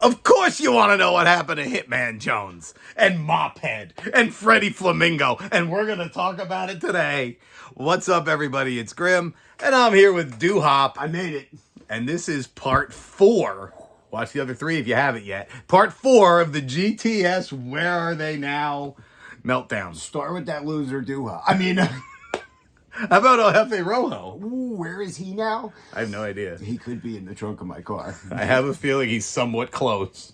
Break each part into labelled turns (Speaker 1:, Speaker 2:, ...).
Speaker 1: Of course you want to know what happened to Hitman Jones and Mop Head and Freddy Flamingo, and we're going to talk about it today. What's up, everybody? It's Grim, and I'm here with Hop.
Speaker 2: I made it.
Speaker 1: And this is part 4. Watch the other 3 if you haven't yet. Part 4 of the GTS Where Are They Now meltdown.
Speaker 2: Start with that loser Hop. I mean...
Speaker 1: How about El Jefe Rojo?
Speaker 2: Ooh, where is he now?
Speaker 1: I have no idea.
Speaker 2: He could be in the trunk of my car.
Speaker 1: I have a feeling he's somewhat close.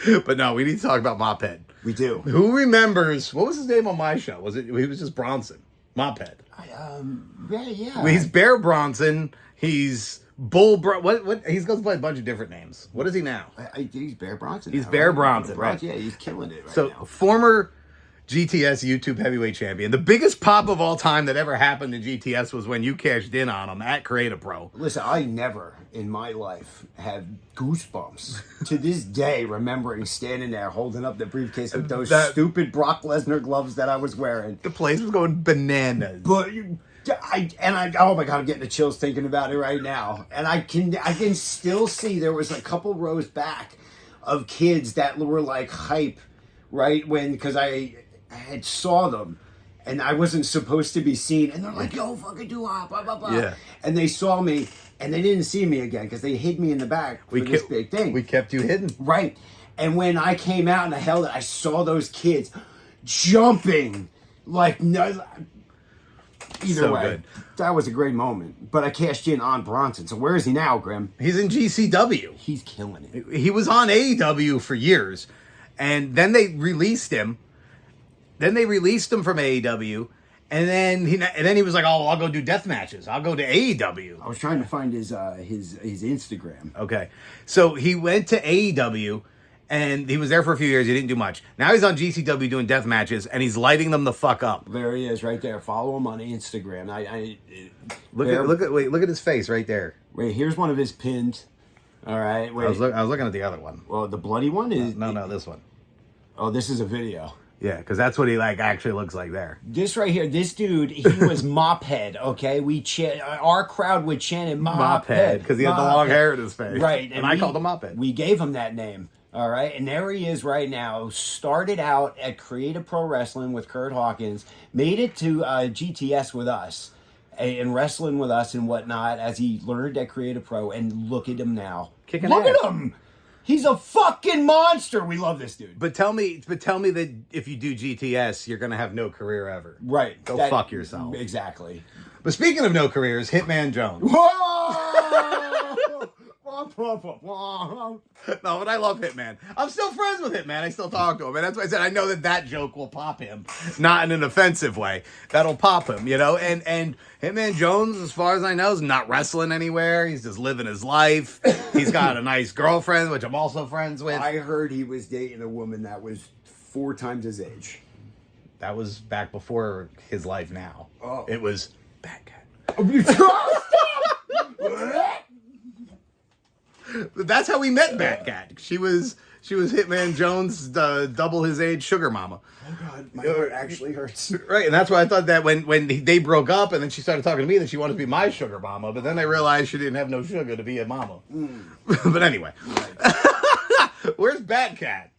Speaker 1: But no, we need to talk about Mop Head.
Speaker 2: We do.
Speaker 1: Who remembers, what was his name on my show? He was just Bronson. Mop Head.
Speaker 2: Yeah.
Speaker 1: Well, he's Bear Bronson. He's Bull what he's going to play a bunch of different names. What is he now?
Speaker 2: He's Bear Bronson.
Speaker 1: He's Bear Bronson, right?
Speaker 2: Yeah, he's killing it right
Speaker 1: now. So, former GTS YouTube heavyweight champion. The biggest pop of all time that ever happened to GTS was when you cashed in on him at Create a Pro.
Speaker 2: Listen, I never in my life have goosebumps to this day remembering standing there holding up the briefcase with those stupid Brock Lesnar gloves that I was wearing.
Speaker 1: The place was going bananas.
Speaker 2: But oh my God, I'm getting the chills thinking about it right now. And I can still see there was a couple rows back of kids that were like hype, right? Because I had saw them, and I wasn't supposed to be seen, and they're like, "Yo, fucking do blah blah blah."
Speaker 1: Yeah.
Speaker 2: And they saw me, and they didn't see me again because they hid me in the back for this big thing.
Speaker 1: We kept you hidden,
Speaker 2: right? And when I came out and I held it, I saw those kids jumping like no. Either way, good. That was a great moment. But I cashed in on Bronson. So where is he now, Grim?
Speaker 1: He's in GCW.
Speaker 2: He's killing it.
Speaker 1: He was on AEW for years, and then they released him. Then they released him from AEW, and then he was like, "Oh, well, I'll go do death matches. I'll go to AEW."
Speaker 2: I was trying to find his Instagram.
Speaker 1: Okay, so he went to AEW, and he was there for a few years. He didn't do much. Now he's on GCW doing death matches, and he's lighting them the fuck up.
Speaker 2: There he is, right there. Follow him on Instagram.
Speaker 1: Look at his face right there.
Speaker 2: Wait, here's one of his pins. All right, wait.
Speaker 1: I was looking at the other one.
Speaker 2: Well, the bloody one is
Speaker 1: no, this one.
Speaker 2: Oh, this is a video.
Speaker 1: Yeah, because that's what he actually looks like there.
Speaker 2: This right here, this dude, he was Mop Head. Okay, our crowd would chant him Mop Head
Speaker 1: because he had the long hair in his face,
Speaker 2: right?
Speaker 1: And I called him Mop Head.
Speaker 2: We gave him that name. All right, and there he is right now. Started out at Creative Pro Wrestling with Kurt Hawkins, made it to GTS with us, and wrestling with us and whatnot as he learned at Creative Pro. And look at him now. Look at him. He's a fucking monster. We love this dude.
Speaker 1: But tell me that if you do GTS, you're gonna have no career ever.
Speaker 2: Right.
Speaker 1: Go fuck yourself.
Speaker 2: Exactly.
Speaker 1: But speaking of no careers, Hitman Jones. No, but I love Hitman. I'm still friends with Hitman. I still talk to him. And that's why I said I know that joke will pop him. Not in an offensive way. That'll pop him, you know? And Hitman Jones, as far as I know, is not wrestling anywhere. He's just living his life. He's got a nice girlfriend, which I'm also friends with.
Speaker 2: I heard he was dating a woman that was 4 times his age.
Speaker 1: That was back before his life now.
Speaker 2: Oh.
Speaker 1: It was Batcat. That's how we met Batcat. She was Hitman Jones' double his age sugar mama.
Speaker 2: Oh God, my heart actually hurts.
Speaker 1: Right, and that's why I thought that when they broke up, and then she started talking to me that she wanted to be my sugar mama, but then I realized she didn't have no sugar to be a mama. But anyway, where's Batcat?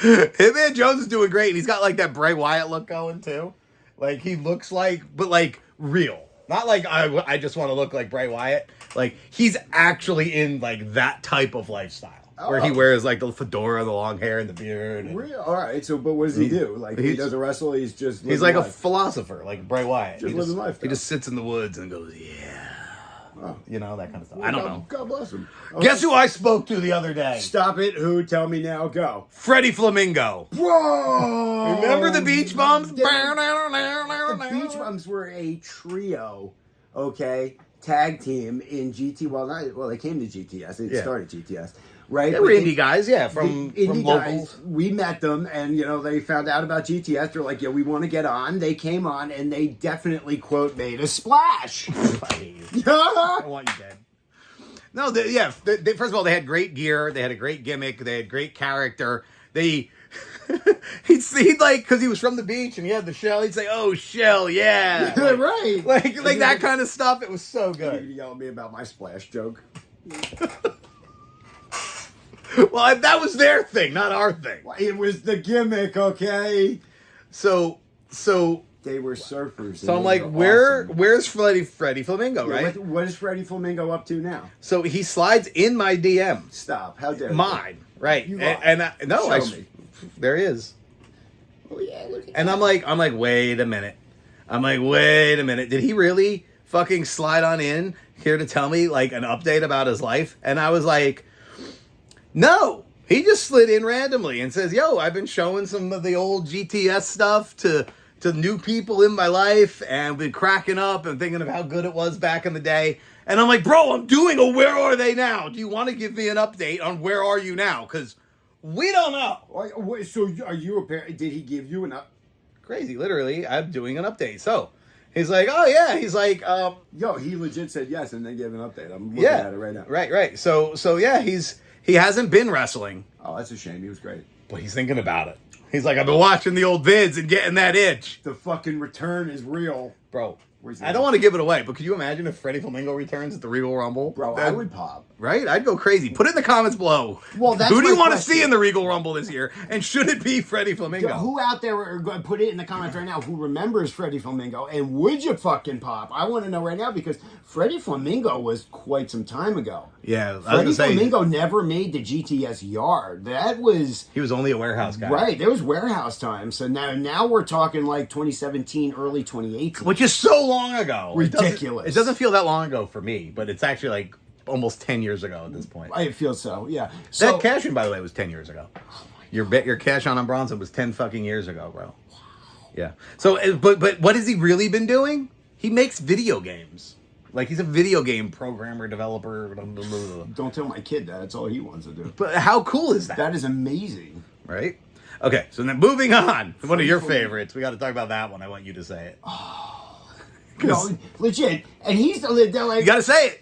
Speaker 1: Hitman Jones is doing great, and he's got like that Bray Wyatt look going too. Like he looks like, but like real. Not like I just want to look like Bray Wyatt. Like he's actually in like that type of lifestyle where he wears like the fedora, the long hair, and the beard. And
Speaker 2: real? All right. So, but what does he do? Like he doesn't wrestle. He's
Speaker 1: like a philosopher, like Bray Wyatt.
Speaker 2: Just living life.
Speaker 1: He just sits in the woods and goes, yeah. Oh. You know, that kind of stuff.
Speaker 2: Well,
Speaker 1: I don't know.
Speaker 2: God bless him.
Speaker 1: Okay. Guess who I spoke to the other day?
Speaker 2: Stop it. Who? Tell me now. Go.
Speaker 1: Freddy Flamingo.
Speaker 2: Bro!
Speaker 1: Remember the Beach Bums?
Speaker 2: The Beach Bums were a trio, okay? Tag team in GT. Well, they came to GTS. They started GTS. Right?
Speaker 1: They were indie guys, from
Speaker 2: indie
Speaker 1: locals.
Speaker 2: Guys, we met them, and, they found out about GTS. They're like, we want to get on. They came on, and they definitely, quote, made a splash.
Speaker 1: I hate you. I want you dead. No, first of all, they had great gear. They had a great gimmick. They had great character. They he'd like, because he was from the beach and he had the shell, he'd say, "Oh, shell, yeah."
Speaker 2: Right.
Speaker 1: Like that kind of stuff. It was so good.
Speaker 2: You yell at me about my splash joke.
Speaker 1: Well, that was their thing, not our thing.
Speaker 2: It was the gimmick, okay?
Speaker 1: So
Speaker 2: they were surfers.
Speaker 1: So I'm like, where's Freddy Flamingo,
Speaker 2: Yeah,
Speaker 1: right?
Speaker 2: what is Freddy Flamingo up to now?
Speaker 1: So he slides in my DM.
Speaker 2: Stop! How dare you?
Speaker 1: Mine, right?
Speaker 2: You
Speaker 1: No,
Speaker 2: Show me.
Speaker 1: there he is.
Speaker 2: Oh yeah, look at
Speaker 1: And
Speaker 2: that.
Speaker 1: I'm like, wait a minute. Did he really fucking slide on in here to tell me like an update about his life? And I was like, no. He just slid in randomly and says, "Yo, I've been showing some of the old GTS stuff to new people in my life and been cracking up and thinking of how good it was back in the day." And I'm like, "Bro, I'm doing a Where Are They Now? Do you want to give me an update on where are you now? Because we don't know."
Speaker 2: So are you a parent? Did he give you an up?
Speaker 1: Crazy, literally, I'm doing an update. So he's like, "Oh yeah," he's like,
Speaker 2: Yo, he legit said yes and then gave an update. I'm looking
Speaker 1: yeah,
Speaker 2: at it right now.
Speaker 1: right. So yeah, he hasn't been wrestling,
Speaker 2: Oh, that's a shame. He was great.
Speaker 1: but he's thinking about it. He's like, "I've been watching the old vids and getting that itch."
Speaker 2: The fucking return is real.
Speaker 1: Bro,
Speaker 2: Where's he
Speaker 1: I
Speaker 2: at?
Speaker 1: don't want to give it away, but could you imagine if Freddy Flamingo returns at the Regal Rumble?
Speaker 2: Bro, I would pop.
Speaker 1: Right? I'd go crazy. Put it in the comments below.
Speaker 2: Well, that's
Speaker 1: who do you
Speaker 2: my
Speaker 1: want to
Speaker 2: question.
Speaker 1: see in the Regal Rumble this year? And should it be Freddy Flamingo?
Speaker 2: Who out there are going to put it in the comments right now who remembers Freddy Flamingo? And would you fucking pop? I want to know right now because Freddy Flamingo was quite some time ago.
Speaker 1: Yeah, I was
Speaker 2: Freddy
Speaker 1: gonna say,
Speaker 2: Flamingo never made the GTS yard. That was
Speaker 1: he was only a warehouse guy.
Speaker 2: right. There was warehouse time. So now we're talking like 2017, early 2018.
Speaker 1: Which is so long ago.
Speaker 2: Ridiculous.
Speaker 1: It doesn't feel that long ago for me, but it's actually like almost 10 years ago at this point.
Speaker 2: I feel so. Yeah. So
Speaker 1: That cash in, by the way, was 10 years ago. Your cash on Bronson was 10 fucking years ago, bro. Yeah. So, but what has he really been doing? He makes video games. Like, he's a video game programmer, developer.
Speaker 2: don't tell my kid that. That's all he wants to do.
Speaker 1: But how cool is that?
Speaker 2: That is amazing.
Speaker 1: Right? Okay, so then moving on. One of your favorites. We got to talk about that one. I want you to say it.
Speaker 2: No, legit. And he's they're like
Speaker 1: You got to say it.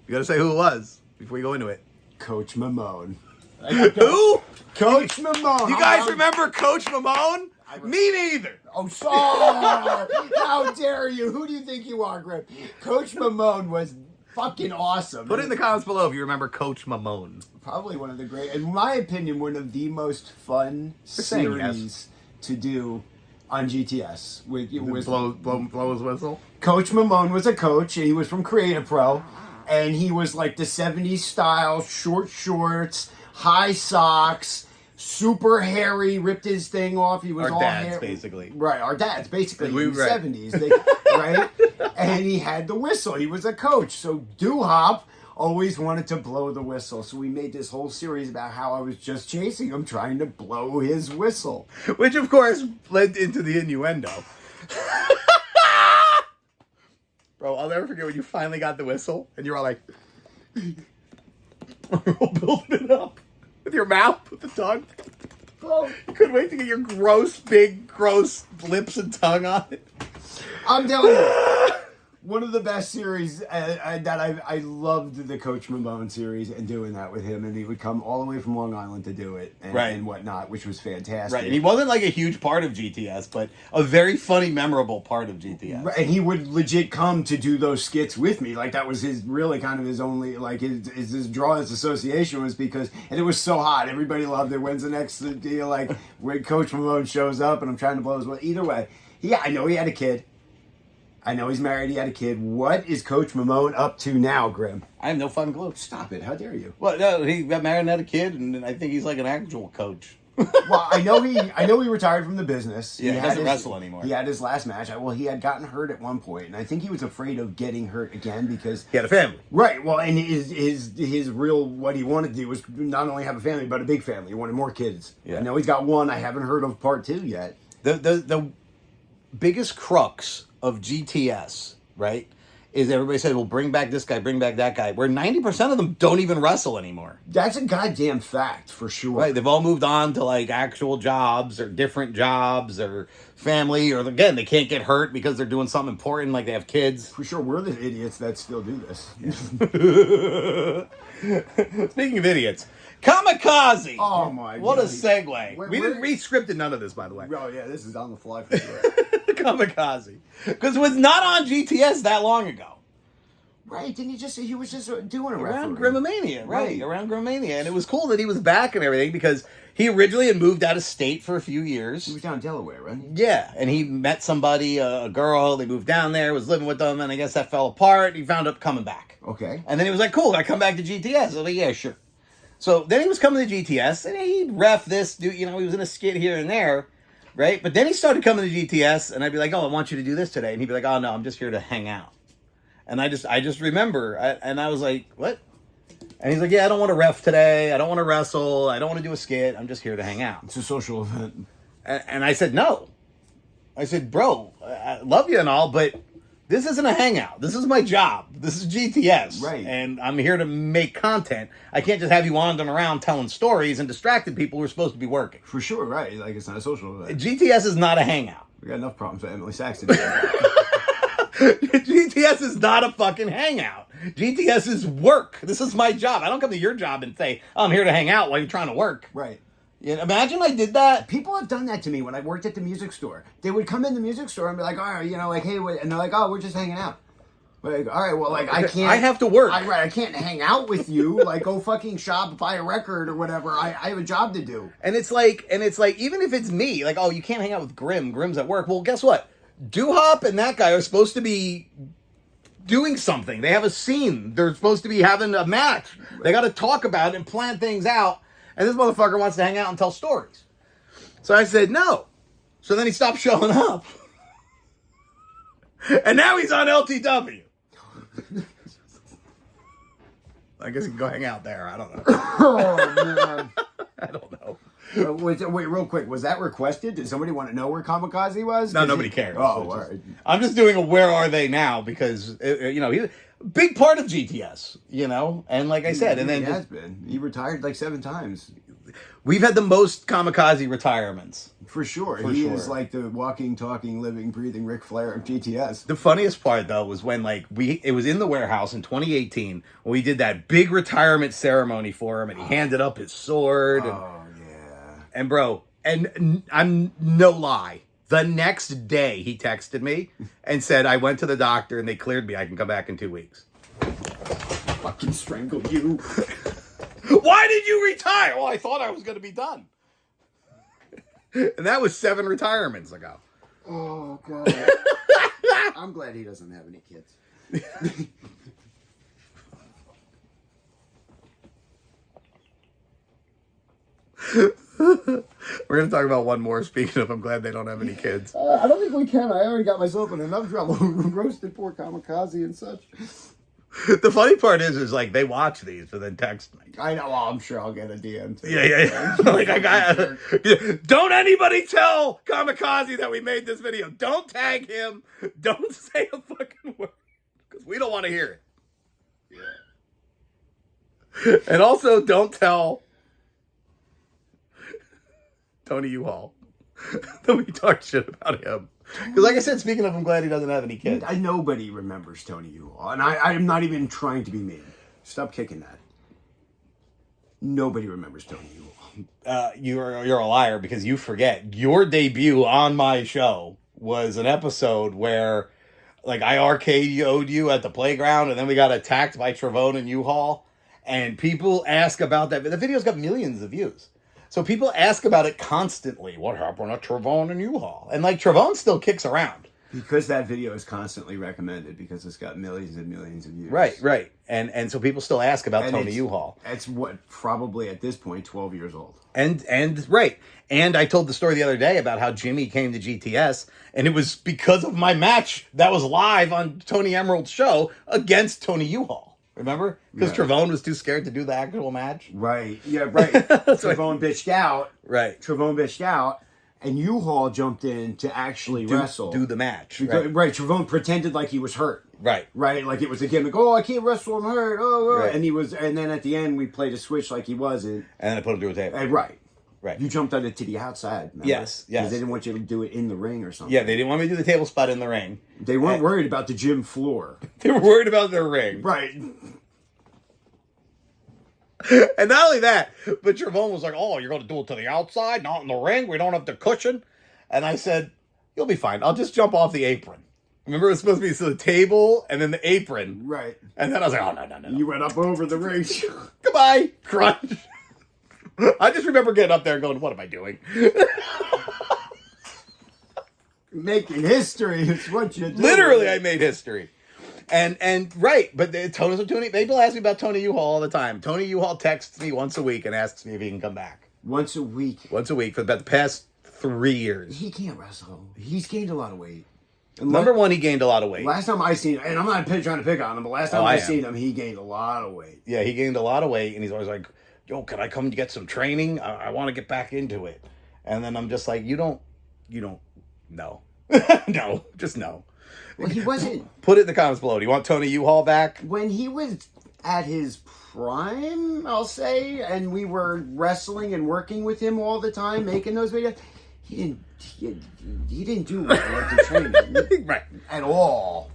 Speaker 1: You got to say who it was before you go into it.
Speaker 2: Coach Mimone.
Speaker 1: Who?
Speaker 2: Coach Mimone.
Speaker 1: You guys remember Coach Mimone? Me neither.
Speaker 2: Oh, sorry. How dare you? Who do you think you are, Griff? Coach Mimone was fucking awesome.
Speaker 1: Put it in the comments below if you remember Coach Mimone.
Speaker 2: Probably one of the great, in my opinion, one of the most fun
Speaker 1: saying
Speaker 2: series
Speaker 1: yes.
Speaker 2: to do on GTS. It was
Speaker 1: Blow his whistle.
Speaker 2: Coach Mimone was a coach, and he was from Creative Pro, and he was like the 70s style, short shorts, high socks, super hairy, ripped his thing off. He was
Speaker 1: Our
Speaker 2: all
Speaker 1: dads,
Speaker 2: hair-
Speaker 1: basically.
Speaker 2: Right, our dads, basically,
Speaker 1: We-
Speaker 2: in the
Speaker 1: right.
Speaker 2: 70s, right? And he had the whistle. He was a coach. So Doo-Hop always wanted to blow the whistle. So we made this whole series about how I was just chasing him, trying to blow his whistle.
Speaker 1: Which, of course, led into the innuendo. Bro, I'll never forget when you finally got the whistle and you were all like, building it up with your mouth, with the tongue.
Speaker 2: Oh,
Speaker 1: You couldn't wait to get your big, gross lips and tongue on it.
Speaker 2: I'm telling you, one of the best series that I loved the Coach Mimone series and doing that with him, and he would come all the way from Long Island to do it and,
Speaker 1: Right.
Speaker 2: and whatnot, which was fantastic.
Speaker 1: Right, and he wasn't like a huge part of GTS, but a very funny, memorable part of GTS.
Speaker 2: Right, and he would legit come to do those skits with me. Like that was his really kind of his only like his draw, his association was because, and it was so hot. Everybody loved it. When's the next deal? Like when Coach Mimone shows up and I'm trying to blow his way. Either way, yeah, I know he had a kid. I know he's married. He had a kid. What is Coach Mimone up to now, Grim?
Speaker 1: I have no fucking clue.
Speaker 2: Stop it! How dare you?
Speaker 1: Well, no, he got married and had a kid, and I think he's like an actual coach.
Speaker 2: Well, I know he retired from the business.
Speaker 1: Yeah, he
Speaker 2: had
Speaker 1: doesn't
Speaker 2: his-
Speaker 1: wrestle anymore.
Speaker 2: He had his last match. Well, he had gotten hurt at one point, and I think he was afraid of getting hurt again because
Speaker 1: He had a family.
Speaker 2: right. Well, and his real what he wanted to do was not only have a family but a big family. He wanted more kids.
Speaker 1: Yeah.
Speaker 2: I know he's got one. I haven't heard of part 2 yet.
Speaker 1: The biggest crux of GTS, right, is everybody said, well, bring back this guy, bring back that guy, where 90% of them don't even wrestle anymore.
Speaker 2: That's a goddamn fact, for sure.
Speaker 1: Right, they've all moved on to like actual jobs or different jobs or family, or again, they can't get hurt because they're doing something important, like they have kids.
Speaker 2: For sure, we're the idiots that still do this.
Speaker 1: Speaking of idiots, Kamikazi.
Speaker 2: Oh my god.
Speaker 1: What a segue. We didn't re-scripted none of this, by the way.
Speaker 2: Oh yeah, this is on the fly for sure.
Speaker 1: Kamikazi. Because it was not on GTS that long ago.
Speaker 2: Right, didn't he was just doing a
Speaker 1: Around
Speaker 2: referee.
Speaker 1: Grimomania, right. Around Grimomania. And it was cool that he was back and everything because he originally had moved out of state for a few years.
Speaker 2: He was down in Delaware, right?
Speaker 1: Yeah, and he met somebody, a girl, they moved down there, was living with them, and I guess that fell apart. He wound up coming back.
Speaker 2: Okay.
Speaker 1: And then he was like, cool, I come back to GTS. I was like, yeah, sure. So then he was coming to GTS, and he'd ref this, he was in a skit here and there, right? But then he started coming to GTS, and I'd be like, oh, I want you to do this today. And he'd be like, oh, no, I'm just here to hang out. And I just remember, and I was like, what? And he's like, yeah, I don't want to ref today. I don't want to wrestle. I don't want to do a skit. I'm just here to hang out.
Speaker 2: It's a social event.
Speaker 1: And I said, no. I said, bro, I love you and all, but this isn't a hangout. This is my job. This is GTS.
Speaker 2: Right.
Speaker 1: And I'm here to make content. I can't just have you wandering around telling stories and distracting people who are supposed to be working.
Speaker 2: For sure, right. Like, it's not a social event.
Speaker 1: GTS is not a hangout.
Speaker 2: We got enough problems with Emily Saxton.
Speaker 1: GTS is not a fucking hangout. GTS is work. This is my job. I don't come to your job and say, oh, I'm here to hang out while you're trying to work.
Speaker 2: Right.
Speaker 1: Imagine I did that.
Speaker 2: People have done that to me when I worked at the music store. They would come in the music store and be like, all right, like, hey, and they're like, oh, we're just hanging out. Like, all right, well, like, I can't.
Speaker 1: I have to work.
Speaker 2: I can't hang out with you. Like, go fucking shop, buy a record or whatever. I have a job to do.
Speaker 1: And it's like, even if it's me, like, oh, you can't hang out with Grim. Grim's at work. Well, guess what? Doo-Hop and that guy are supposed to be doing something. They have a scene. They're supposed to be having a match. They got to talk about it and plan things out. And this motherfucker wants to hang out and tell stories. So I said no. So then he stopped showing up. And now he's on LTW. I guess he can go hang out there. I don't know.
Speaker 2: Oh, man.
Speaker 1: I don't know.
Speaker 2: Wait, real quick. Was that requested? Did somebody want to know where Kamikazi was?
Speaker 1: No, nobody cares.
Speaker 2: Oh, all right.
Speaker 1: I'm just doing a where are they now because, he's a big part of GTS, And like I said, and then
Speaker 2: he has been. He retired like 7 times.
Speaker 1: We've had the most Kamikazi retirements.
Speaker 2: For sure. He is like the walking, talking, living, breathing Ric Flair of GTS.
Speaker 1: The funniest part, though, was when it was in the warehouse in 2018 when we did that big retirement ceremony for him and he handed up his sword.
Speaker 2: Oh, yeah.
Speaker 1: And bro, and I'm no lie. The next day he texted me and said, I went to the doctor and they cleared me. I can come back in 2 weeks.
Speaker 2: Fucking strangle you.
Speaker 1: Why did you retire? Well, I thought I was going to be done. And that was 7 retirements ago.
Speaker 2: Oh, God. I'm glad he doesn't have any kids.
Speaker 1: We're going to talk about one more. Speaking of, I'm glad they don't have any kids.
Speaker 2: I don't think we can. I already got myself in enough trouble. Roasted poor Kamikazi and such.
Speaker 1: The funny part is like they watch these and then text me.
Speaker 2: I know. Well, I'm sure I'll get a DM too.
Speaker 1: Yeah. Like I got. Don't anybody tell Kamikazi that we made this video. Don't tag him. Don't say a fucking word because we don't want to hear it. Yeah. And also, don't tell Tony U-Haul that we talked shit about him. Because like I said, speaking of, I'm glad he doesn't have any kids.
Speaker 2: Nobody remembers Tony U-Haul. And I'm not even trying to be mean. Stop kicking that. Nobody remembers Tony U-Haul.
Speaker 1: You're a liar because you forget. Your debut on my show was an episode where like I RKO'd you at the playground and then we got attacked by Travone and U-Haul. And people ask about that. The video's got millions of views. So people ask about it constantly. What happened to Travone and U-Haul? And like Travone still kicks around.
Speaker 2: Because that video is constantly recommended because it's got millions and millions of views.
Speaker 1: Right. And so people still ask about Tony U-Haul.
Speaker 2: It's what, probably at this point, 12 years old.
Speaker 1: And right. And I told the story the other day about how Jimmy came to GTS, and it was because of my match that was live on Tony Emerald's show against Tony U-Haul. Remember? Because Travone was too scared to do the actual match.
Speaker 2: Right. Yeah, right. Travone bitched out.
Speaker 1: Right.
Speaker 2: Travone bitched out. and U-Haul jumped in to actually wrestle.
Speaker 1: Do the match.
Speaker 2: Right. Trevone pretended like he was hurt.
Speaker 1: Right.
Speaker 2: Right. Like it was a gimmick. Oh, I can't wrestle. I'm hurt. Oh,
Speaker 1: Right.
Speaker 2: And then at the end we played a switch like he wasn't.
Speaker 1: And then I put him through a table.
Speaker 2: Right.
Speaker 1: Right.
Speaker 2: You jumped on it to the outside. Remember?
Speaker 1: Yes.
Speaker 2: Because they didn't want you to do it in the ring or something.
Speaker 1: Yeah, they didn't want me to do the table spot in the ring.
Speaker 2: They weren't worried about the gym floor.
Speaker 1: They were worried about their ring.
Speaker 2: Right.
Speaker 1: And not only that, but Trevone was like, oh, you're going to do it to the outside, not in the ring? We don't have the cushion? And I said, you'll be fine. I'll just jump off the apron. Remember, it was supposed to be the table and then the apron.
Speaker 2: Right.
Speaker 1: And then I was like, oh, no.
Speaker 2: You went up over the ring.
Speaker 1: Goodbye, crunch. I just remember getting up there and going, what am I doing?
Speaker 2: Making history is what you do.
Speaker 1: Literally, I made history. And right, but people ask me about Tony U-Haul all the time. Tony U-Haul texts me once a week and asks me if he can come back.
Speaker 2: Once a week?
Speaker 1: Once a week for about the past 3 years.
Speaker 2: He can't wrestle. He's gained a lot of weight.
Speaker 1: Number one, he gained a lot of weight.
Speaker 2: Last time I seen him, and I'm not trying to pick on him, but last time I seen him, he gained a lot of weight.
Speaker 1: Yeah, he gained a lot of weight, and he's always like, yo, can I come get some training? I want to get back into it. And then I'm just like, you don't, no. No, just no.
Speaker 2: Well, he wasn't.
Speaker 1: Put it in the comments below. Do you want Tony U-Haul back?
Speaker 2: When he was at his prime, I'll say, and we were wrestling and working with him all the time, making those videos, he didn't do like the training.
Speaker 1: Right.
Speaker 2: At all.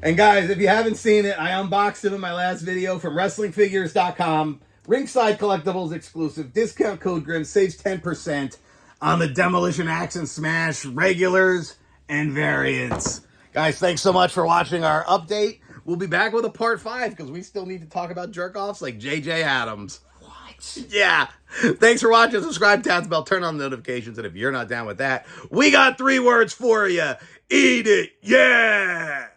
Speaker 1: And guys, if you haven't seen it, I unboxed it in my last video from WrestlingFigures.com. Ringside Collectibles exclusive. Discount code GRIM saves 10% on the Demolition Axe and Smash regulars and variants. Guys, thanks so much for watching our update. We'll be back with a part 5 because we still need to talk about jerk-offs like J.J. Adams. What? Yeah. Thanks for watching. Subscribe, tap the bell, turn on the notifications, and if you're not down with that, we got 3 words for you. Eat it. Yeah.